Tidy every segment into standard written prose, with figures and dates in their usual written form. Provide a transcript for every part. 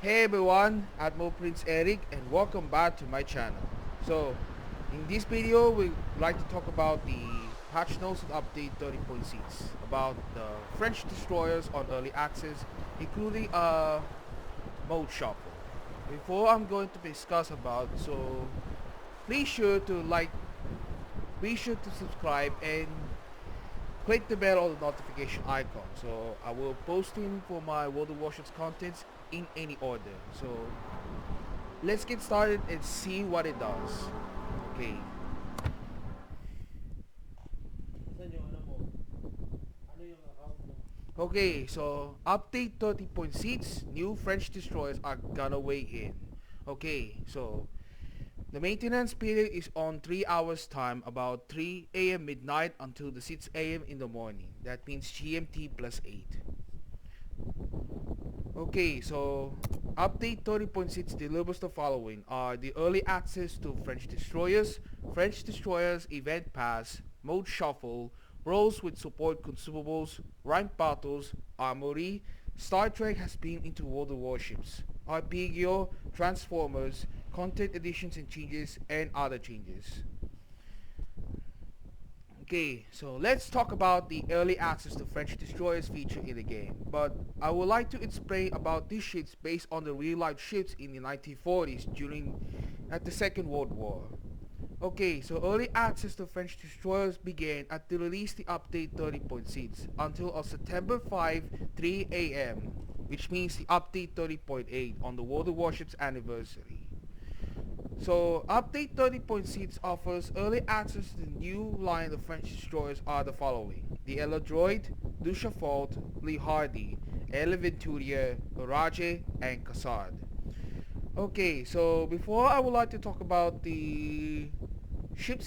Hey everyone, Admiral Prince Eric and welcome back to my channel. So, in this video we like to talk about the patch notes and update 30.6 about the French destroyers on early access, including a mode shuffle. Before I'm going to discuss about, so please sure to like, be sure to subscribe and click the bell or the notification icon. So I will posting for my World of Warships contents in any order. So let's get started and see what it does. Okay. Okay, so update 30.6, new French destroyers are gonna weigh in. Okay, so the maintenance period is on 3 hours time, about 3 a.m. midnight until the 6 a.m. in the morning. That means GMT plus 8. Okay, so update 30.6 delivers the following are the early access to French destroyers event pass, mode shuffle, roles with support consumables, rank battles, armory, StarTrek has been into World of Warships, Arpeggio, transformers, content additions and changes, and other changes. Okay, so let's talk about the early access to French destroyers feature in the game, but I would like to explain about these ships based on the real-life ships in the 1940s at the Second World War. Okay, so early access to French destroyers began at the release the update 30.6 until on September 5, 3 a.m., which means the update 30.8 on the World of Warships anniversary. So update 30.6 offers early access to the new line of French destroyers are the following: the Droid, Du Chaffaut, Lee Hardy, El Venturia, Orage, and Cassard. Okay, so before I would like to talk about the ship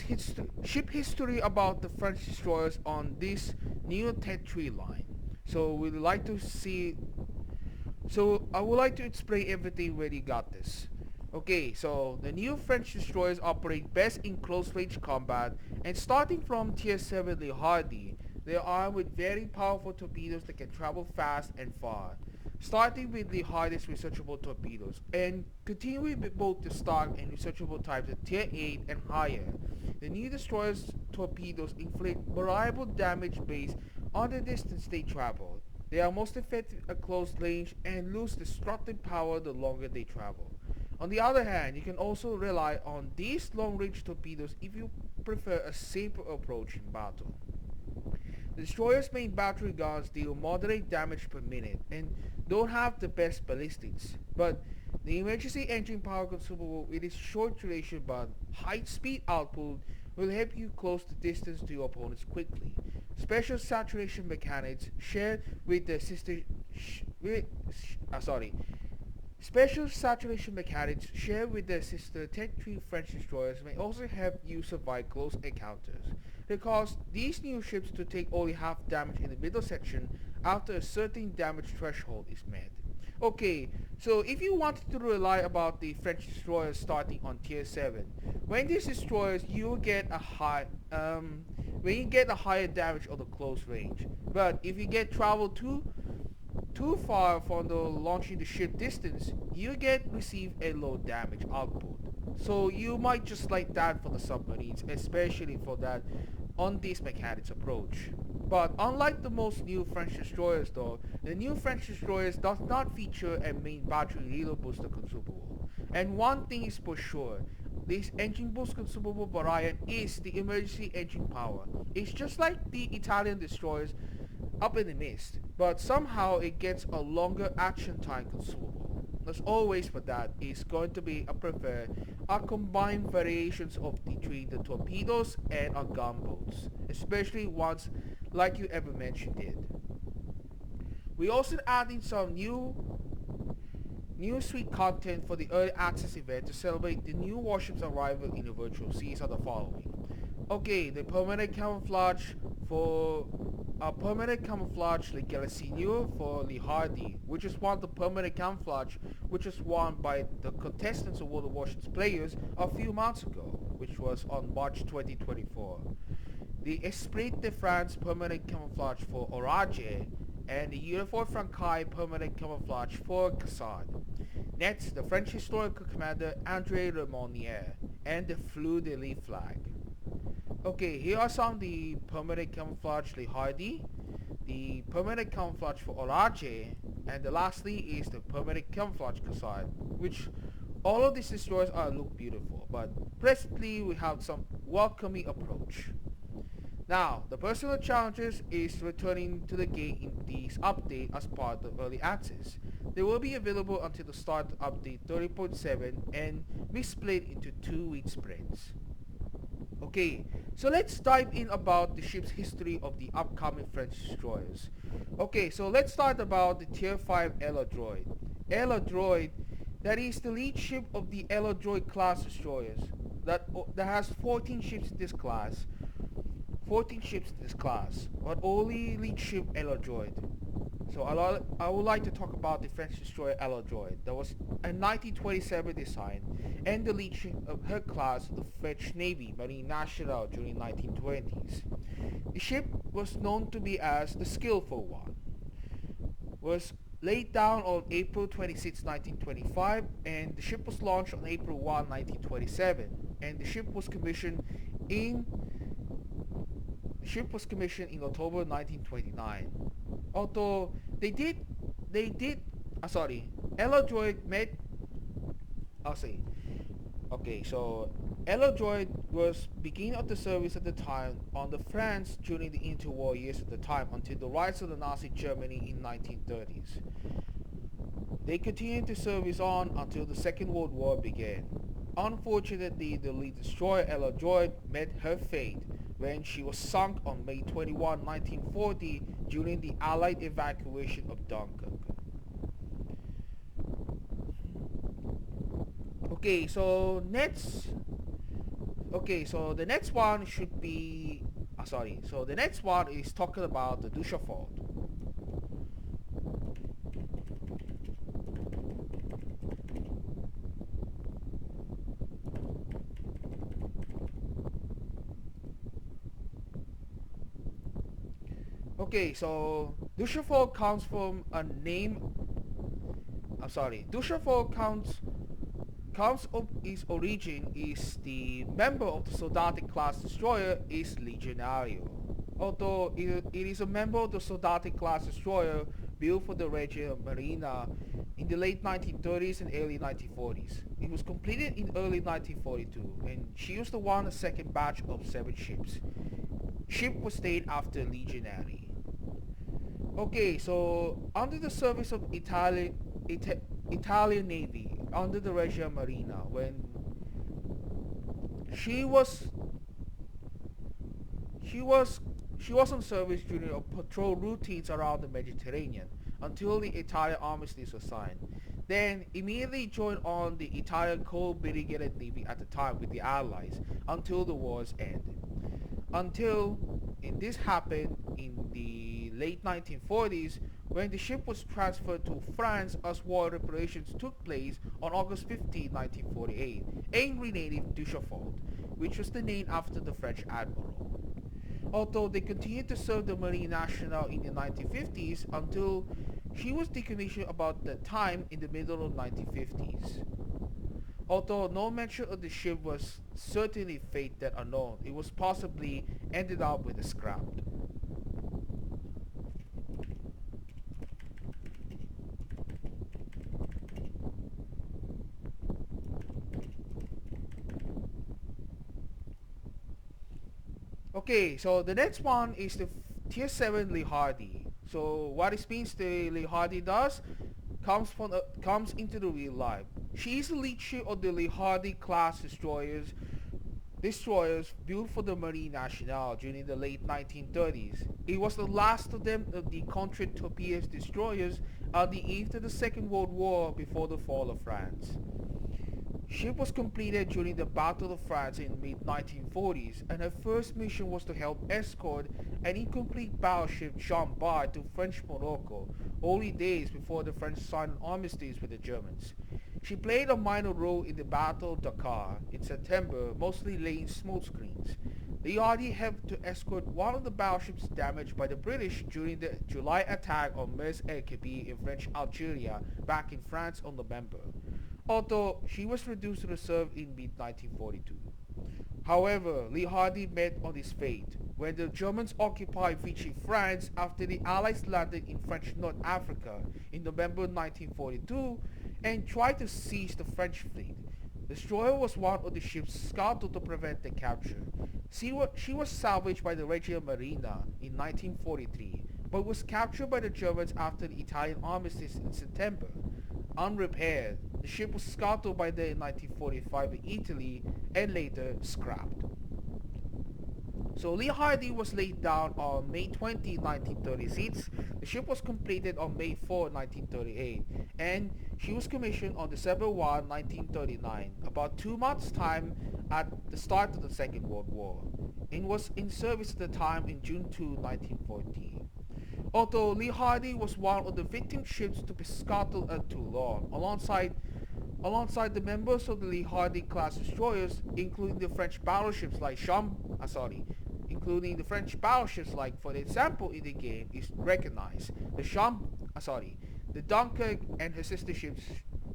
history about the French destroyers on this new Tet 3 line. So we'd like to see so I would like to explain everything where you got this. Okay, so the new French destroyers operate best in close-range combat, and starting from Tier 7 Le Hardy, they are armed with very powerful torpedoes that can travel fast and far. Starting with the hardest researchable torpedoes, and continuing with both the stock and researchable types at Tier 8 and higher. The new destroyers' torpedoes inflict variable damage based on the distance they travel. They are most effective at close range and lose destructive power the longer they travel. On the other hand, you can also rely on these long-range torpedoes if you prefer a safer approach in battle. The destroyer's main battery guns deal moderate damage per minute and don't have the best ballistics, but the emergency engine power consumable with its short duration but high speed output will help you close the distance to your opponents quickly. Special saturation mechanics shared with the sister Special saturation mechanics shared with their sister Tech 3 French destroyers may also help you survive close encounters. They cause these new ships to take only half damage in the middle section after a certain damage threshold is met. Okay, so if you wanted to rely about the French destroyers starting on tier 7, when these destroyers you get a higher damage on the close range. But if you get travel too far from the launching the ship distance, you get receive a low damage output. So you might just like that for the submarines, especially for that on this mechanics approach. But unlike the most new French destroyers though, the new French destroyers does not feature a main battery reload booster consumable. And one thing is for sure, this engine boost consumable variant is the emergency engine power. It's just like the Italian destroyers up in the mist, but somehow it gets a longer action time consumable. As always for that is going to be a combined variations of between the torpedoes and our gunboats, especially ones like you ever mentioned it. We also adding some new sweet content for the early access event to celebrate the new warship's arrival in the virtual seas are the following. Okay, the permanent camouflage for permanent camouflage like Galacinio for Lee Hardy, which is one of the permanent camouflage which was won by the contestants of World of Warships players a few months ago, which was on March 2024. The Esprit de France permanent camouflage for Orage and the Uniform Francaise permanent camouflage for Cassard. Next, the French historical commander André Lemonnier and the fleur-de-lis flag. Okay, here are some of the permanent camouflage Le Hardy, the permanent camouflage for Orage, and lastly is the permanent camouflage Cassard, which all of these destroyers look beautiful, but presently we have some welcoming approach. Now, the personal challenges is returning to the game in this update as part of early access. They will be available until the start of update 30.7 and be split into 2-week sprints. Okay, so let's dive in about the ship's history of the upcoming French destroyers. Okay, so let's start about the Tier 5 Droid. Droid, that is the lead ship of the Droid class destroyers. That has 14 ships in this class. 14 ships in this class, but only lead ship Droid. So I would like to talk about the French destroyer Droid. That was a 1927 design and the lead ship of her class of the French Navy Marine Nationale during 1920s. The ship was known to be as the Skillful One. Was laid down on April 26, 1925, and the ship was launched on April 1, 1927, and the ship was commissioned in October 1929. Although Droid met, Droid was beginning of the service at the time on the France during the interwar years at the time until the rise of the Nazi Germany in 1930s. They continued to service on until the Second World War began. Unfortunately, the lead destroyer Droid met her fate when she was sunk on May 21, 1940 during the Allied evacuation of Dunkirk. So the next one should be the next one is talking about the Duchefort. So Duchefort comes from a name. Duchefort comes of its origin is the member of the Soldatic class destroyer is Legionario. Although it is a member of the Soldatic class destroyer built for the Regia Marina in the late 1930s and early 1940s. It was completed in early 1942, and she was the second batch of 7 ships. Ship was named after Legionary. So under the service of Italian Navy, under the Regia Marina, when she was on service during patrol routines around the Mediterranean until the Italian armistice was signed. Then immediately joined on the Italian co-brigade navy at the time with the Allies until the war's end. This happened in the late 1940s when the ship was transferred to France as war reparations took place on August 15, 1948, and renamed Duchefort, which was the name after the French admiral. Although they continued to serve the Marine Nationale in the 1950s until she was decommissioned about that time in the middle of 1950s. Although no mention of the ship was certainly fate that unknown, it was possibly ended up with a scrap. So the next one is the Tier 7 Le Hardy. So what it means the Le Hardy does comes into the real life. She is the lead ship of the Le Hardy class destroyers built for the Marine Nationale during the late 1930s. It was the last of them of the contre-torpedo destroyers at the eve of the Second World War before the fall of France. Ship was completed during the Battle of France in mid-1940s, and her first mission was to help escort an incomplete battleship Jean Bart to French Morocco, only days before the French signed an armistice with the Germans. She played a minor role in the Battle of Dakar in September, mostly laying smoke screens. Lee Hardy helped to escort one of the battleships damaged by the British during the July attack on Mers el-Kebir in French Algeria back in France on November, although she was reduced to reserve in mid-1942. However, Lee Hardy met on his fate when the Germans occupied Vichy, France after the Allies landed in French North Africa in November 1942 and tried to seize the French fleet. The destroyer was one of the ships scouted to prevent the capture. She was salvaged by the Regia Marina in 1943, but was captured by the Germans after the Italian armistice in September. Unrepaired, the ship was scuttled by them in 1945 in Italy and later scrapped. So Lee Hardy was laid down on May 20, 1936. The ship was completed on May 4, 1938, and she was commissioned on December 1, 1939, about 2 months' time at the start of the Second World War, and was in service at the time in June 2, 1914. Although Lee Hardy was one of the victim ships to be scuttled at Toulon, alongside the members of the Lee Hardy class destroyers, including the French battleships like for example in the game is recognized the Dunkirk and her sister ships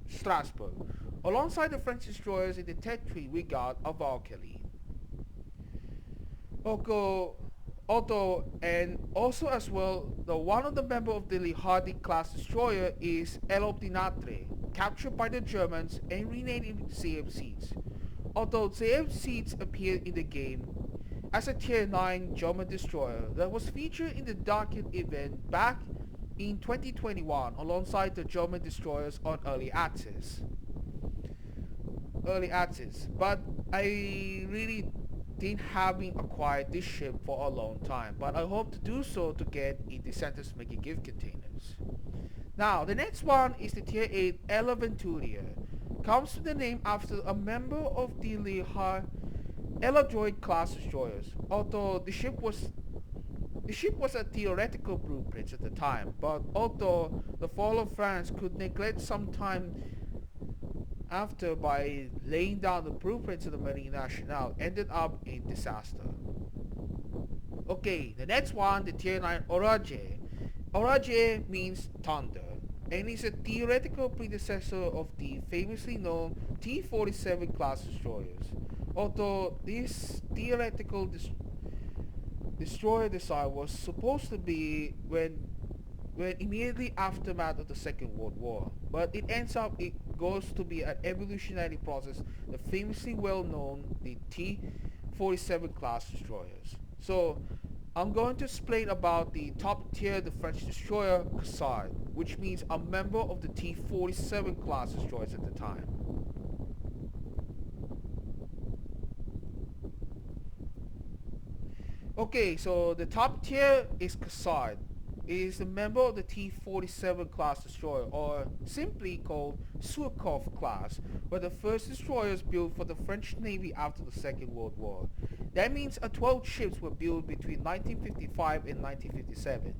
Strasbourg, alongside the French destroyers in the Tetri Regard of Valkyrie. Although and also as well, the one of the member of the Lee Hardy class destroyer is El Obdinatre, captured by the Germans and renamed in CM Seeds. Although CM Seeds appeared in the game as a Tier 9 German destroyer that was featured in the Darkest event back in 2021 alongside the German destroyers on early access. But I really didn't having acquired this ship for a long time, but I hope to do so to get in the Santa's Mega gift containers. Now, the next one is the Tier 8 El Aventuria. Comes with the name after a member of the Eladroid class destroyers, although the ship was a theoretical blueprint at the time, but although the fall of France could neglect some time after by laying down the blueprints of the Marine Nationale, ended up in disaster. Okay, the next one, the Tier 9 Orage. Orage means thunder, and is a theoretical predecessor of the famously known T-47 class destroyers. Although this theoretical destroyer design was supposed to be when immediately aftermath of the Second World War, but it goes to be an evolutionary process, the famously well known the T-47 class destroyers. So I'm going to explain about the top tier the French destroyer Cassard, which means a member of the T-47 class destroyers at the time. Okay, so the top tier is Cassard. It is a member of the T-47 class destroyer, or simply called Surkov class, were the first destroyers built for the French Navy after the Second World War. That means 12 ships were built between 1955 and 1957.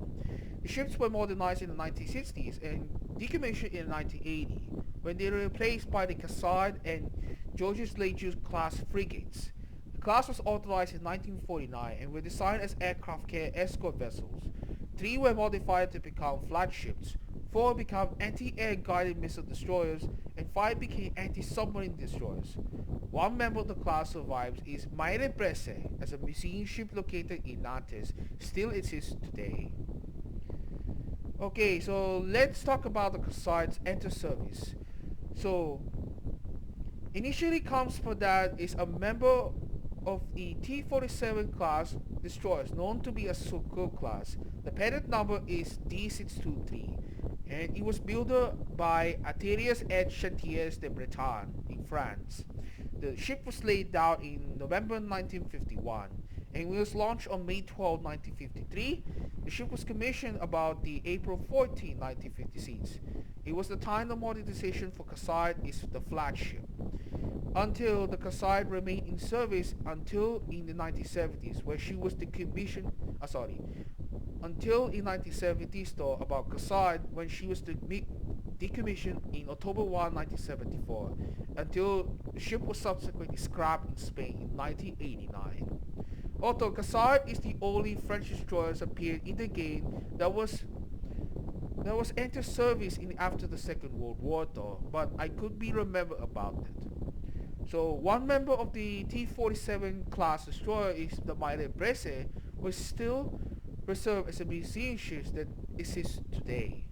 The ships were modernized in the 1960s and decommissioned in 1980, when they were replaced by the Cassard and Georges Lejeune class frigates. The class was authorized in 1949 and were designed as aircraft carrier escort vessels. 3 were modified to become flagships, 4 became anti-air guided missile destroyers, and 5 became anti-submarine destroyers. One member of the class survives is Maire Bresse, as a museum ship located in Nantes still exists today. Okay, so let's talk about the Cassard's enter service. So, initially comes for that is a member of the T-47 class destroyers known to be a Surkov class. The patent number is D623, and it was built by Ateliers et Chantiers de Bretagne in France. The ship was laid down in November 1951 and was launched on May 12, 1953. The ship was commissioned about the April 14, 1956. It was the time the modernization for Cassard is the flagship. Until the Cassard remained in service until in the 1970s, where she was decommissioned. Until in 1970s though about Cassard, when she was decommissioned in October 1, 1974, until the ship was subsequently scrapped in Spain in 1989. Although Cassard is the only French destroyers appeared in the game that was entered service in after the Second World War though, but I could be remember about it. So one member of the T-47 class destroyer is the Mighty Bresse, was still preserved as a museum ship that exists today.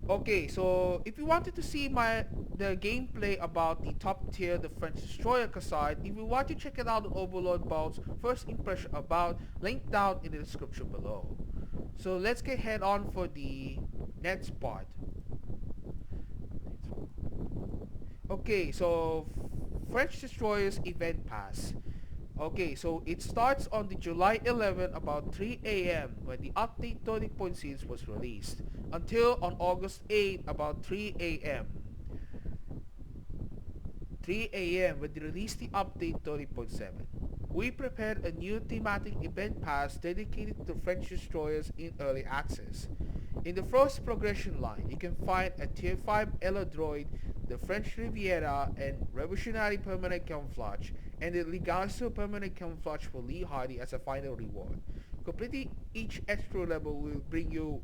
Okay, so if you wanted to see the gameplay about the top tier, the French destroyer Cassard, if you want to check it out on OverLord Ball's first impression about, linked down in the description below. So let's get head on for the next part. Okay, so French destroyers event pass. Okay, so it starts on the July 11 about 3 a.m. when the update 30.6 was released until on August 8 about 3 a.m. 3 a.m. when they released the update 30.7. We prepared a new thematic event pass dedicated to French destroyers in early access. In the first progression line, you can find a Tier 5 Ella droid, the French Riviera and Revolutionary Permanent Camouflage, and the Legacy Permanent Camouflage for Lee Hardy as a final reward. Completing each extra level will bring you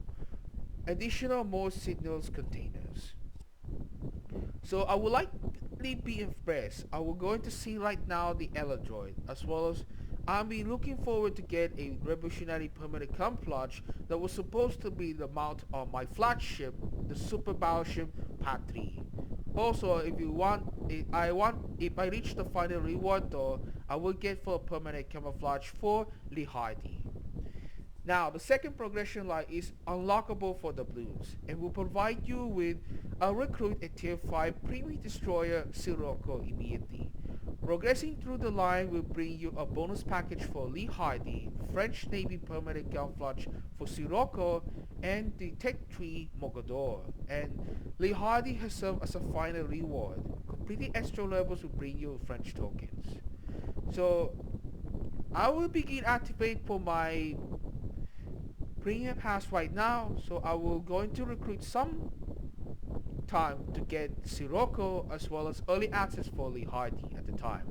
additional more signals containers. So I would likely be impressed. I will going to see right now the Ella droid, as well as I'll be looking forward to get a revolutionary permanent camouflage that was supposed to be the mount on my flagship, the super battleship Part 3. Also, if I reach the final reward though, I will get for a permanent camouflage for Lee Hardy. Now, the second progression line is unlockable for the blues and will provide you with a recruit a tier 5 premium destroyer Sirocco immediately. Progressing through the line will bring you a bonus package for Lee Hardy, French Navy permanent camouflage for Sirocco, and the Tech 3 Mogador. And Lee Hardy has served as a final reward. Completing extra levels will bring you French tokens. So, I will begin activate for my premium pass right now, so I will going to recruit some time to get Sirocco as well as early access for Lee Hardy at the time.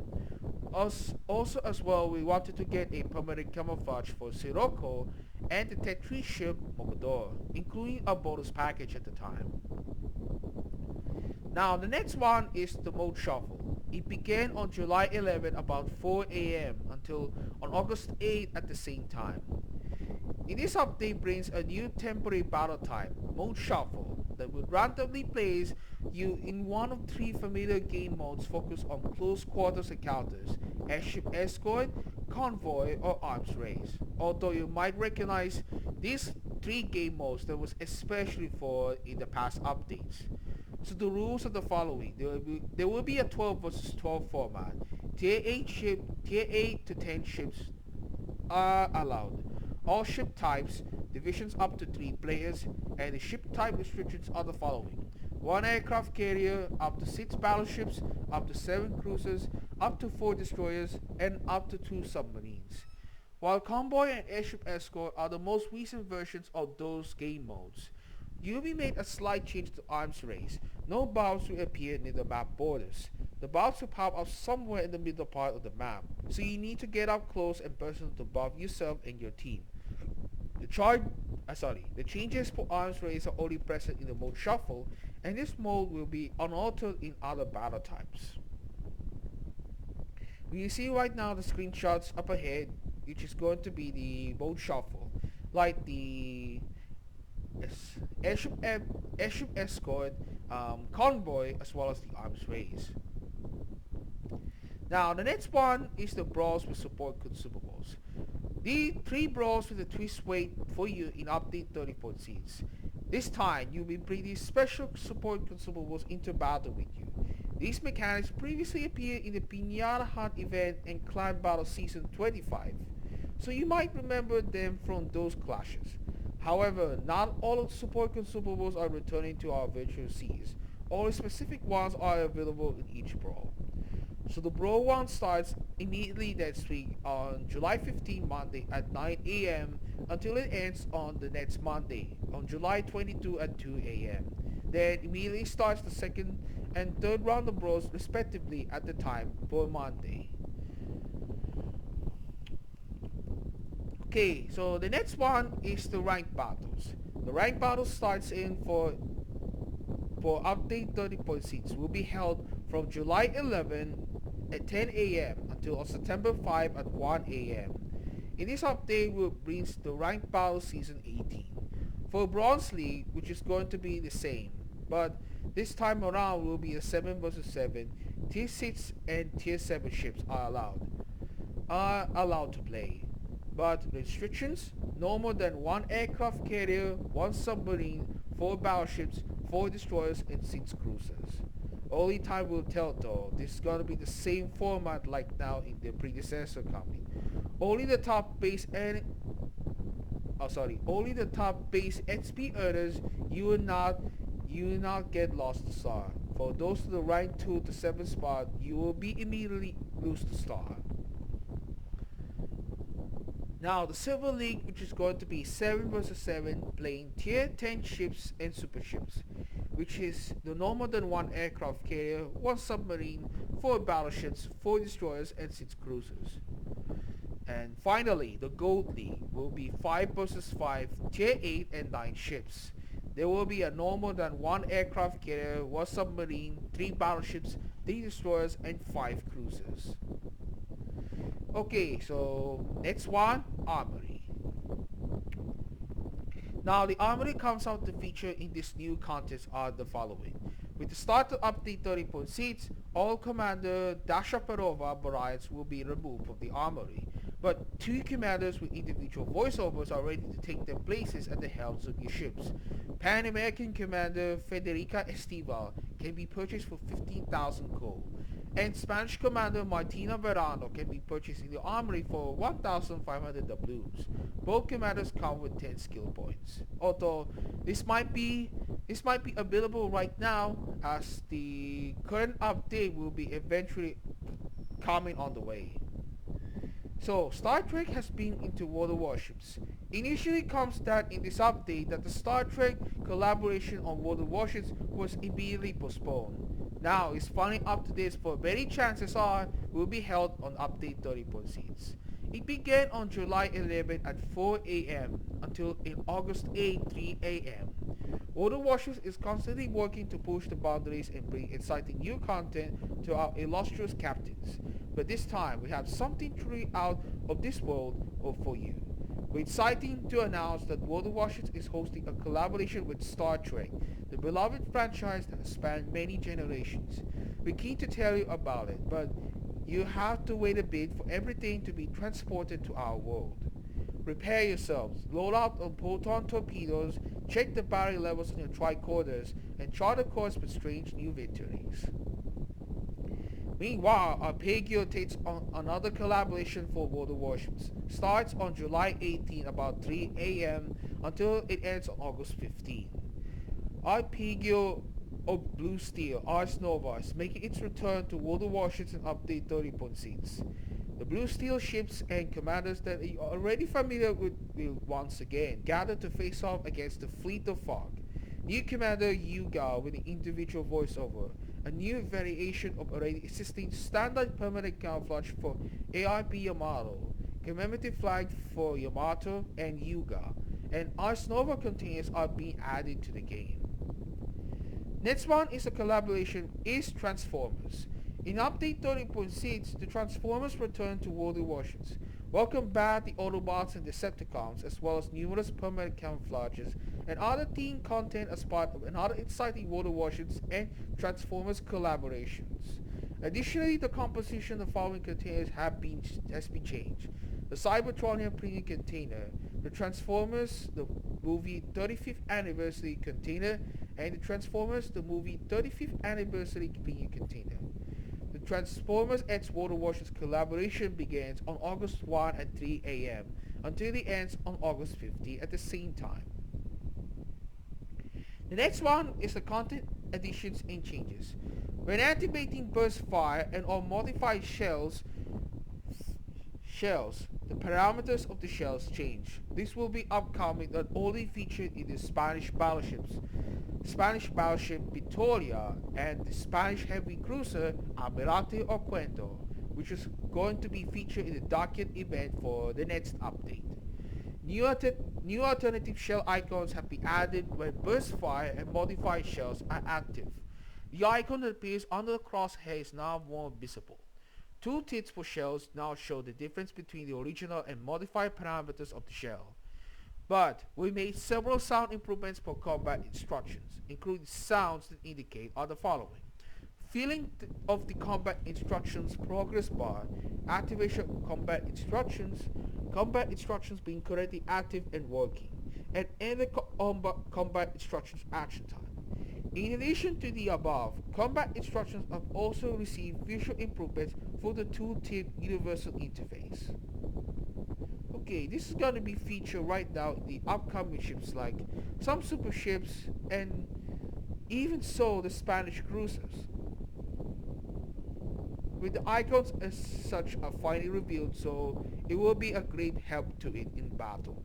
Also as well, we wanted to get a permanent camouflage for Sirocco and the Tech 3 ship Mogador, including a bonus package at the time. Now the next one is the mode shuffle. It began on July 11 about 4 a.m. until on August 8 at the same time. In this update brings a new temporary battle type, Mode Shuffle, that will randomly place you in one of 3 familiar game modes focused on close quarters encounters, airship escort, convoy, or arms race. Although you might recognize these 3 game modes that was especially for in the past updates. So the rules are the following. There will be a 12 versus 12 format. Tier 8 to 10 ships are allowed. All ship types, divisions up to 3 players, and the ship type restrictions are the following. 1 aircraft carrier, up to 6 battleships, up to 7 cruisers, up to 4 destroyers, and up to 2 submarines. While convoy and airship escort are the most recent versions of those game modes, Yubi made a slight change to arms race. No bombs will appear near the map borders. The bombs will pop up somewhere in the middle part of the map, so you need to get up close and personal to bomb yourself and your team. The changes for arms race are only present in the mode shuffle, and this mode will be unaltered in other battle types. We see right now the screenshots up ahead, which is going to be the mode shuffle, like the airship escort, convoy, as well as the arms race. Now the next one is the brawls with support consumables. The 3 brawls with a twist wait for you in update 30.6. This time you'll be bringing special support consumables into battle with you. These mechanics previously appeared in the Piñata Hunt event and Clan Battle Season 25, so you might remember them from those clashes. However, not all of the support consumables are returning to our virtual seas. Only specific ones are available in each brawl. So the brawl one starts immediately next week on July 15 Monday at 9 a.m. until it ends on the next Monday on July 22 at 2 a.m. Then immediately starts the second and third round of brawls respectively at the time for Monday. Okay, so the next one is the rank battles. The rank battle starts in for update 30.6 will be held from July 11 at 10 a.m. until on September 5 at 1 a.m. In this update will brings the rank battle season 18. For Bronze League, which is going to be the same, but this time around will be a 7 vs 7. Tier 6 and Tier 7 ships are allowed to play. But restrictions: no more than 1 aircraft carrier, 1 submarine, 4 battleships, 4 destroyers and 6 cruisers. Only time will tell though. This is gonna be the same format like now in the predecessor coming. Only the top base only the top base XP earners, you will not get lost to star. For those to the rank 2 to 7 spot, you will be immediately lose to star. Now the Silver League, which is going to be 7 vs 7, playing tier 10 ships and super ships, which is the no more than 1 aircraft carrier, 1 submarine, 4 battleships, 4 destroyers and 6 cruisers. And finally, the Gold League will be 5 vs 5, tier 8 and 9 ships. There will be a no more than 1 aircraft carrier, 1 submarine, 3 battleships, 3 destroyers and 5 cruisers. Okay, so next one, Armory. Now the Armory comes out to feature in this new contest are the following. With the start of update 30.6, all Commander Dasha Perova variants will be removed from the Armory, but 2 commanders with individual voiceovers are ready to take their places at the helms of your ships. Pan American Commander Federica Estival can be purchased for 15,000 gold, and Spanish Commander Martina Verano can be purchased in the Armory for 1,500 doubloons. Both commanders come with 10 skill points. Although this might be available right now, as the current update will be eventually coming on the way. So StarTrek has been into water warships. Initially comes that in this update that the StarTrek collaboration on water warships was immediately postponed. Now it's finally up to this, for many chances are will be held on update 30.6. It began on July 11 at 4 a.m. until in August 8 3 a.m. Water Warships is constantly working to push the boundaries and bring exciting new content to our illustrious captains. But this time we have something truly out of this world for you. We're excited to announce that Water Warships is hosting a collaboration with StarTrek, the beloved franchise that has spanned many generations. We're keen to tell you about it, but you have to wait a bit for everything to be transported to our world. Prepare yourselves, load out on proton torpedoes, check the battery levels on your tricorders, and chart a course for strange new victories. Meanwhile, Arpeggio takes on another collaboration for Water Warships. Starts on July 18 about 3 a.m. until it ends on August 15. Arpeggio of Blue Steel, Ars Nova, is making its return to Water Warships in update 30.6. The Blue Steel ships and commanders that you are already familiar with will once again gather to face off against the Fleet of Fog. New Commander Yuga with an individual voiceover, a new variation of already existing standard permanent camouflage for ARP Yamato, commemorative flag for Yamato and Yuga, and Ars Nova containers are being added to the game. Next one is a collaboration is Transformers. In update 30.6, the Transformers return to Water Warships. Welcome back the Autobots and Decepticons, as well as numerous permanent camouflages and other themed content as part of another exciting Water Warships and Transformers collaborations. Additionally, the composition of the following containers has been changed. The Cybertronian Premium Container, the Transformers the Movie 35th Anniversary Container, and the Transformers the Movie 35th Anniversary Premium Container. The Transformers X Water Warships collaboration begins on August 1 at 3 a.m. until it ends on August 15 at the same time. The next one is the content additions and changes. When activating burst fire and or modified Shells. The parameters of the shells change. This will be upcoming and only featured in the Spanish battleships, Spanish battleship Victoria and the Spanish heavy cruiser Almirante or Cuento, which is going to be featured in the docket event for the next update. New alternative shell icons have been added when burst fire and modified shells are active. The icon that appears under the crosshair is now more visible. Tooltips for shells now show the difference between the original and modified parameters of the shell. But we made several sound improvements for combat instructions, including sounds that indicate are the following. Filling of the combat instructions progress bar, activation of combat instructions being currently active and working, and end the combat instructions action time. In addition to the above, combat instructions have also received visual improvements for the tooltip universal interface. Okay, this is going to be featured right now in the upcoming ships like some super ships and even so the Spanish cruisers. With the icons as such are finally revealed, so it will be a great help to it in battle.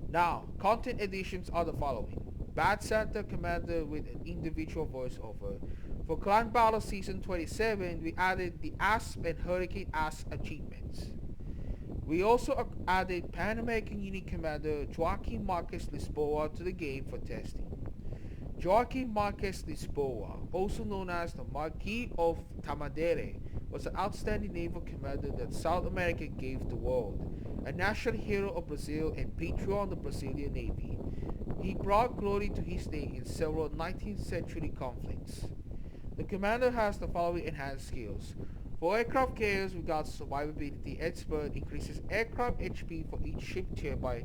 Now, content additions are the following. Bad Santa Commander with an individual voiceover. For Clan Battle Season 27, we added the Asp and Hurricane Asp achievements. We also added Pan American Unit Commander Joaquin Marquez Lisboa to the game for testing. Joaquin Marquez Lisboa, also known as the Marquis of Tamadere, was an outstanding naval commander that South America gave the world, a national hero of Brazil and patron of the Brazilian Navy. He brought glory to his name in several 19th century conflicts. The commander has the following enhanced skills. For aircraft carriers, we got Survivability Expert, increases aircraft HP for each ship tier by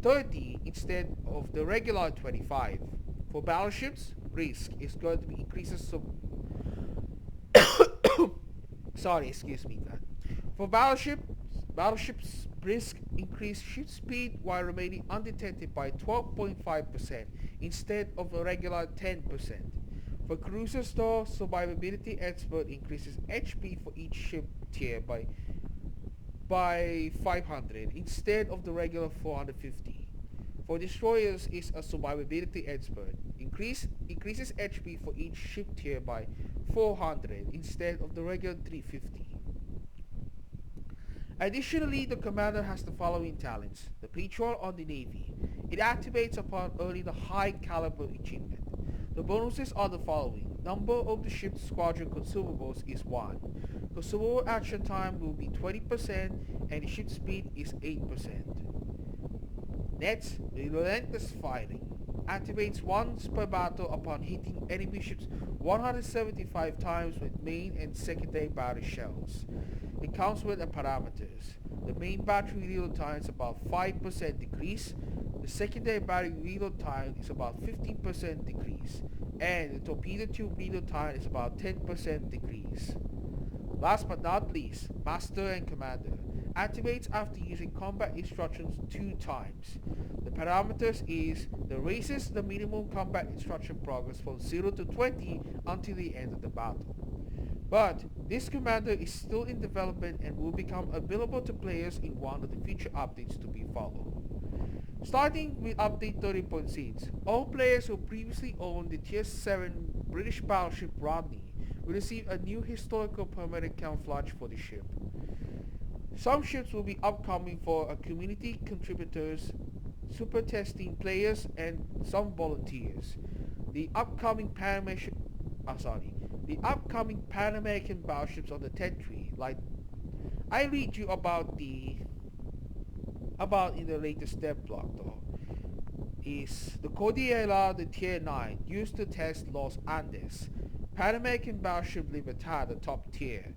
30 instead of the regular 25. For battleships, Risk is going to be increases For battleships Risk increase ship speed while remaining undetected by 12.5% instead of the regular 10%. For cruisers though, Survivability Expert increases HP for each ship tier by 500 instead of the regular 450. For destroyers is a Survivability Expert, increases HP for each ship tier by 400 instead of the regular 350. Additionally, the commander has the following talents. The Patrol on the Navy. It activates upon earning the High Caliber achievement. The bonuses are the following. Number of the ship's squadron consumables is 1. Consumable action time will be 20% and the ship speed is 8%. Next, the Relentless Firing. Activates once per battle upon hitting enemy ships 175 times with main and secondary battery shells. It comes with the parameters. The main battery reload time is about 5% decrease, the secondary battery reload time is about 15% decrease, and the torpedo tube reload time is about 10% decrease. Last but not least, Master and Commander. Activates after using combat instructions 2 times. The parameters is the raises the minimum combat instruction progress from 0 to 20 until the end of the battle. But this commander is still in development and will become available to players in one of the future updates to be followed. Starting with update 30.6, all players who previously owned the Tier 7 British battleship Rodney will receive a new historical permanent camouflage for the ship. Some ships will be upcoming for community contributors, super testing players, and some volunteers. The upcoming Pan American battleships on the Tet Tree, like I read you about in the latest step block though, is the Cordillera, the Tier 9, used to test Los Andes, Pan American battleship Libertad, the top tier,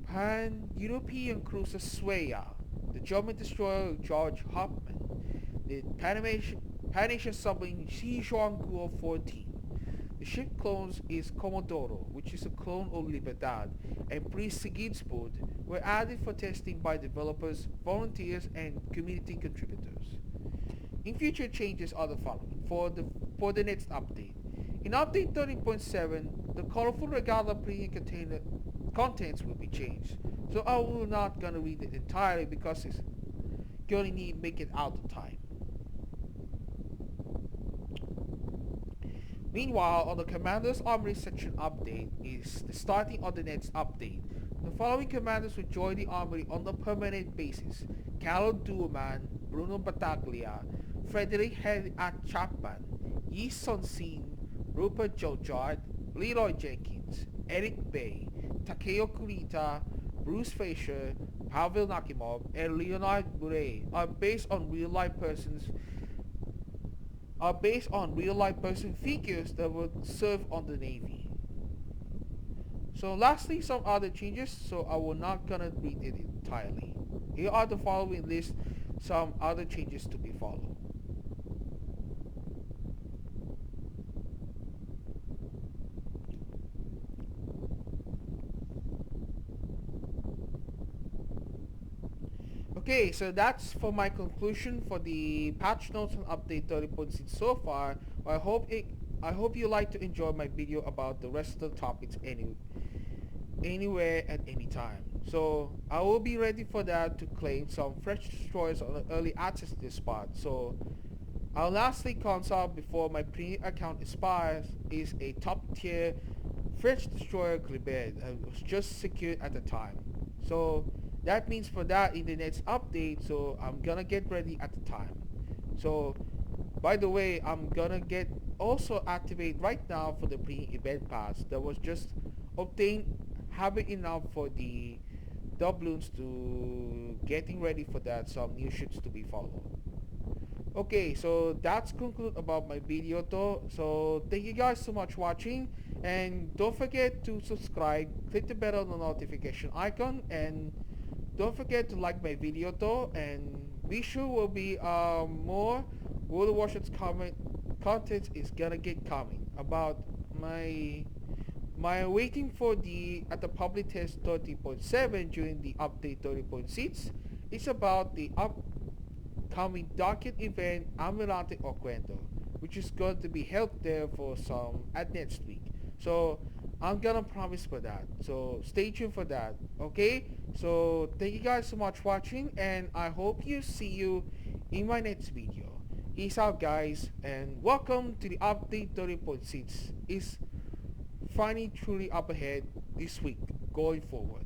Pan-European cruiser Sueya, the German destroyer George Hauptmann, the Pan-Asian submarine Xizhuangguo 14. The ship clones is Comodoro, which is a clone of Libertad, and Prince Sigismund were added for testing by developers, volunteers, and community contributors. In future changes are the following for the next update. In update 30.7, the colorful Regatta premium container contents will be changed. So I will not gonna read it entirely because it's gonna need make it out of time. Meanwhile, on the Commander's Armory section update is the starting on the next update. The following commanders will join the armory on a permanent basis: Carol Duoman, Bruno Battaglia, Frederick Henry Chapman, Yi Sun Sin, Rupert Joujard, Leroy Jenkins, Eric Bay, Takeo Kurita, Bruce Fraser, Pavel Nakimov, and Leonard Buray are based on real-life person figures that would serve on the Navy. So lastly, some other changes, so I will not gonna read it entirely. Here are the following list, some other changes to be followed. Okay, so that's for my conclusion for the patch notes and update 30.6 so far. I hope you like to enjoy my video about the rest of the topics anywhere at any time. So I will be ready for that to claim some fresh destroyers on the early access to this spot. So our lastly console before my premium account expires is a top tier French destroyer Glibet that was just secured at the time. So that means for that in the next update, so I'm gonna get ready at the time. So by the way, I'm gonna get also activate right now for the pre-event pass that was just obtained, having enough for the doubloons to getting ready for that, some new ships to be followed. Okay, so that's conclude about my video though. So thank you guys so much watching, and don't forget to subscribe, click the bell on the notification icon, and don't forget to like my video though, and be sure will be more World of Warships content is gonna get coming about my waiting for the at the public test 30.7 during the update 30.6. It's about the upcoming docket event Almirante Oquendo, which is going to be held there for some at next week. So I'm gonna promise for that, so stay tuned for that. Okay, so thank you guys so much for watching, and I hope you see you in my next video. Peace out guys, and welcome to the update 30.6. Is finally truly up ahead this week going forward.